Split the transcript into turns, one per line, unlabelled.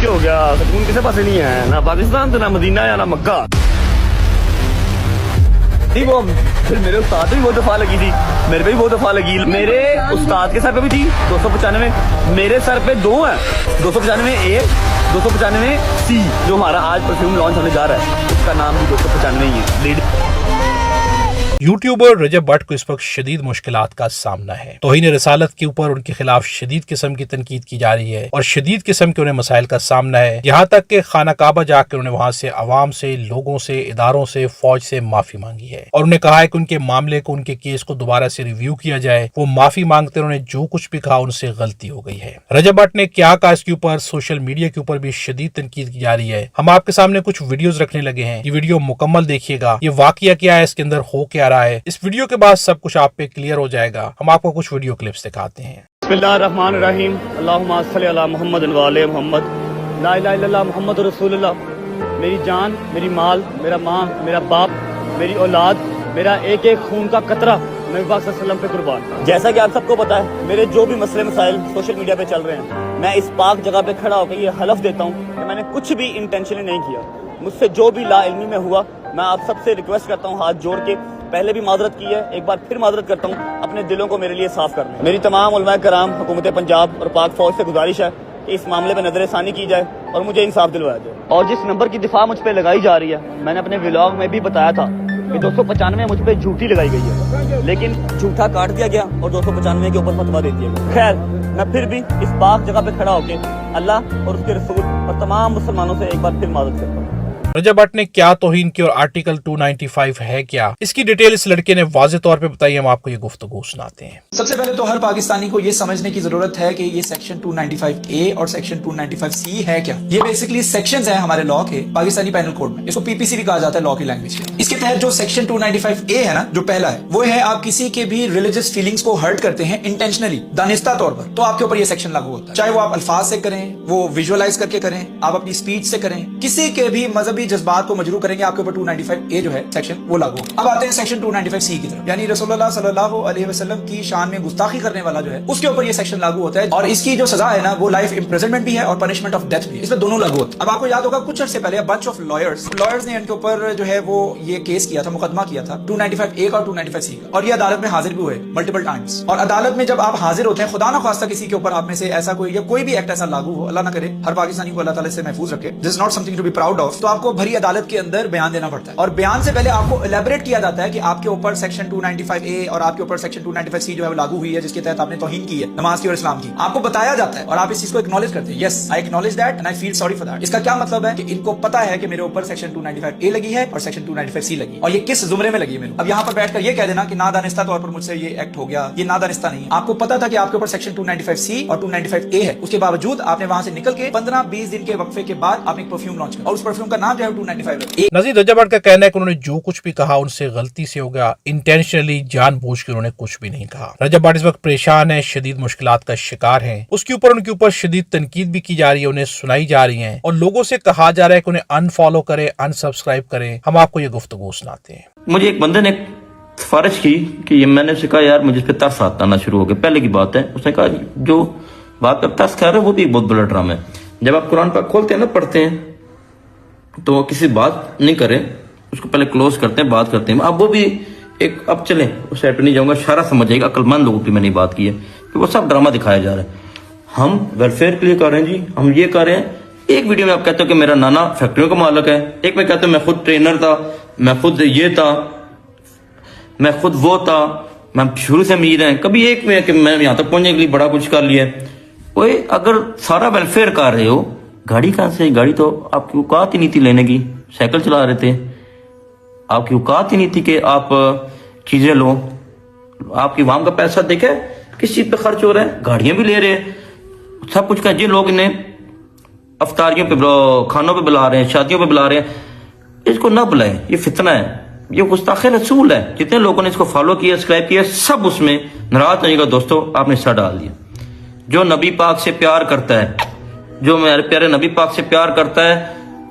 کی ہو گیا سکون کسی پاس نہیں ہے نہ پاکستان تو نہ مدینہ یا نہ مکہ وہ پھر میرے استاد پہ بھی بہت دفعہ لگی تھی میرے پہ بھی بہت دفعہ لگی میرے استاد کے سر پہ بھی تھی 295 میرے سر پہ 2 ہیں 295 اے 295 سی جو ہمارا آج پرفیوم لانچ ہونے جا رہا ہے اس کا نام بھی 295 ہی ہے
یوٹیوبر رجب بٹ کو اس وقت شدید مشکلات کا سامنا ہے توہین رسالت کے اوپر ان کے خلاف شدید قسم کی تنقید کی جا رہی ہے اور شدید قسم کے انہیں مسائل کا سامنا ہے یہاں تک کہ خانہ کعبہ جا کر انہیں وہاں سے عوام سے لوگوں سے اداروں سے فوج سے معافی مانگی ہے اور انہیں کہا ہے کہ ان کے معاملے کو ان کے کیس کو دوبارہ سے ریویو کیا جائے وہ معافی مانگتے انہوں نے جو کچھ بھی کہا ان سے غلطی ہو گئی ہے رجب بٹ نے کیا کہا اس کے اوپر سوشل میڈیا کے اوپر بھی شدید تنقید کی جا رہی ہے ہم آپ کے سامنے کچھ ویڈیوز رکھنے لگے ہیں یہ ویڈیو مکمل دیکھیے گا یہ واقعہ کیا ہے اس کے اندر ہو کیا رہا ہے اس ویڈیو کے بعد سب کچھ آپ پہ کلیئر ہو جائے گا ہم آپ کو کچھ ویڈیو کلپس دکھاتے ہیں
بسم اللہ الرحمن الرحیم اللہم صلی علی محمد وعلی محمد لا الہ الا اللہ محمد رسول اللہ میری جان میری مال میرا ماں میرا باپ میری اولاد میرا ایک ایک خون کا قطرہ نبی پاک صلی اللہ علیہ وسلم پہ قربان جیسا کہ آپ سب کو پتا ہے میرے جو بھی مسئلے مسائل سوشل میڈیا پہ چل رہے ہیں میں اس پاک جگہ پہ کھڑا ہو کے یہ حلف دیتا ہوں کہ میں نے کچھ بھی انٹینشنلی نہیں کیا مجھ سے جو بھی لا علمی میں ہوا میں آپ سب سے ریکویسٹ کرتا ہوں ہاتھ جوڑ کے پہلے بھی معذرت کی ہے ایک بار پھر معذرت کرتا ہوں اپنے دلوں کو میرے لیے صاف کرنا میری تمام علماء کرام حکومت پنجاب اور پاک فوج سے گزارش ہے کہ اس معاملے پہ نظر ثانی کی جائے اور مجھے انصاف دلوایا جائے اور جس نمبر کی دفاع مجھ پہ لگائی جا رہی ہے میں نے اپنے ولاگ میں بھی بتایا تھا کہ 295 مجھ پہ جھوٹی لگائی گئی ہے لیکن جھوٹا کاٹ دیا گیا اور 295 کے اوپر فتویٰ دے دیا گیا خیر میں پھر بھی اس پاک جگہ پہ کھڑا ہو کے اللہ اور اس کے رسول اور تمام مسلمانوں سے ایک بار پھر معذرت کرتا ہوں
رجب بٹ نے کیا توہین کی اور آرٹیکل 295 ہے کیا اس کی ڈیٹیل اس لڑکے نے واضح طور پہ بتائی ہم آپ کو یہ گفتگو سناتے ہیں
سب سے پہلے تو ہر پاکستانی کو یہ سمجھنے کی ضرورت ہے کہ یہ سیکشن 295 اے اور سیکشن 295 سی ہے کیا یہ بیسکلی سیکشنز ہیں ہمارے لا کے پاکستانی پینل کوڈ میں اس کو پی پی سی بھی کہا جاتا ہے لا کی لینگویج کے اس کے تحت جو سیکشن 295 اے ہے نا جو پہلا ہے وہ ہے آپ کسی کے بھی ریلیجس فیلنگز کو ہرٹ کرتے ہیں انٹینشنلی دانستہ طور پر تو آپ کے اوپر یہ سیکشن لاگو ہوتا ہے چاہے وہ آپ الفاظ سے کریں وہ ویژوالائز کر کے کریں آپ اپنی اسپیچ سے کریں کسی کے بھی مذہبی جذبات کو مجروح کریں گے آپ کے اوپر 295 اے جو ہے سیکشن وہ لاگو اب آتے ہیں سیکشن 295 سی کی طرف یعنی رسول اللہ صلی اللہ علیہ وسلم کی شان میں گستاخی کرنے والا جو ہے اس کے اوپر یہ سیکشن لاگو ہوتا ہے اور اس کی جو سزا ہے نا وہ لائف امپریزنمنٹ بھی ہے اور پنشمنٹ آف ڈیتھ بھی ہے اس میں دونوں لاگو ہوتے ہیں اب آپ کو یاد ہوگا کچھ عرصے پہلے بنچ آف لائرز نے ان کے اوپر جو ہے وہ یہ کیس کیا تھا مقدمہ کیا تھا 295 اے کا اور 295 سی کا اور یہ عدالت میں حاضر بھی ہوئے ملٹیپل ٹائمز اور عدالت میں جب آپ حاضر ہوتے ہیں خدا نہ خواستہ کسی کے اوپر آپ میں سے ایسا کوئی یا کوئی بھی ایکٹ ایسا لاگو ہو اللہ نہ کرے ہر پاکستانی کو اللہ تعالی سے محفوظ رکھے this is not something to be proud of تو آپ کو بھری عدالت کے اندر بیان دینا پڑتا ہے اور بیان سے پہلے آپ کو الیبوریٹ کیا جاتا ہے کہ آپ کے اوپر سیکشن 295 اے اور آپ کے اوپر سیکشن 295 سی جو ہے وہ لاگو ہوئی ہے جس کے تحت آپ نے توہین کی ہے نماز کی اور اسلام کی آپ کو بتایا جاتا ہے اور آپ اس چیز کو اکنالج کرتے ہیں yes I acknowledge that and I feel sorry for that اس کا کیا مطلب ہے کہ ان کو پتا ہے کہ میرے اوپر سیکشن 295 اے لگی ہے اور سیکشن 295 سی لگی اور یہ کس زمرے میں لگی ہے میرے اب یہاں پر بیٹھ کر یہ کہہ دینا کہ نادانستہ طور پر مجھ سے یہ ایکٹ ہو گیا یہ نادانستہ نہیں آپ کو پتا تھا کہ آپ کے اوپر سیکشن 295 سی اور 295 اے ہے اس کے باوجود آپ نے وہاں سے نکل کے 15-20 دن کے وقفے کے بعد آپ نے ایک پرفیوم لانچ کیا اور اس پرفیوم کا نام جو ہے 295 اے
نذیر رجب بٹ کا کہنا ہے کہ انہوں نے جو کچھ بھی کہا ان سے غلطی سے ہو گیا انٹینشنلی جان بوجھ کے انہوں نے کچھ بھی نہیں کہا رجب بٹ اس وقت پریشان ہے شدید مشکلات کا شکار ہیں اس کے اوپر ان کے اوپر شدید تنقید بھی کی جا رہی ہے انہیں سنائی جا رہی ہیں اور لوگوں سے کہا جا رہا ہے کہ انہیں انفالو کریں انسبسکرائب کریں ہم آپ کو یہ گفتگو سناتے ہیں
مجھے ایک بندے نے سفارش کی کہ میں نے اسے کہا یار مجھے اس پہ ترس آنا شروع ہو گیا پہلے کی بات ہے اس نے کہا جو بات کا ترس کھا رہا ہے وہ بھی ایک بہت بڑا ڈرامہ ہے جب آپ قرآن پاک کھولتے ہیں نا پڑھتے ہیں تو وہ کسی بات نہیں کرے اس کو پہلے کلوز کرتے ہیں بات کرتے ہیں اب وہ بھی ایک اب چلیں اس سائڈ پہ نہیں جاؤں گا اشارہ سمجھ جائے گا عقل مند لوگوں کی میں نے بات کی ہے کہ وہ سب ڈرامہ دکھایا جا رہا ہے ہم ویلفیئر کے لیے کر رہے ہیں جی ہم یہ کر رہے ہیں ایک ویڈیو میں آپ کہتے ہو کہ میرا نانا فیکٹریوں کا مالک ہے ایک میں کہتا ہوں میں خود ٹرینر تھا میں خود یہ تھا میں خود وہ تھا میں شروع سے امیر ہیں کبھی ایک میں کہ میں یہاں تک پہنچنے کے لیے بڑا کچھ کر لیا وہ اگر سارا ویلفیئر کر رہے ہو گاڑی کہاں سے گاڑی تو آپ کی اوقات ہی نہیں تھی لینے کی سائیکل چلا رہے تھے آپ کی اوقات ہی نہیں تھی کہ آپ چیزیں لو آپ کی عوام کا پیسہ دیکھے کس چیز پہ خرچ ہو رہا ہے گاڑیاں بھی لے رہے ہیں سب کچھ جن لوگ انہیں افطاریوں پہ کھانوں پہ بلا رہے ہیں شادیوں پہ بلا رہے ہیں اس کو نہ بلائیں یہ فتنہ ہے یہ گستاخ رسول ہے جتنے لوگوں نے اس کو فالو کیا سبسکرائب کیا سب اس میں ناراض نہیں گا دوستو آپ نے حصہ ڈال دیا جو نبی پاک سے پیار کرتا ہے جو میرے پیارے نبی پاک سے پیار کرتا ہے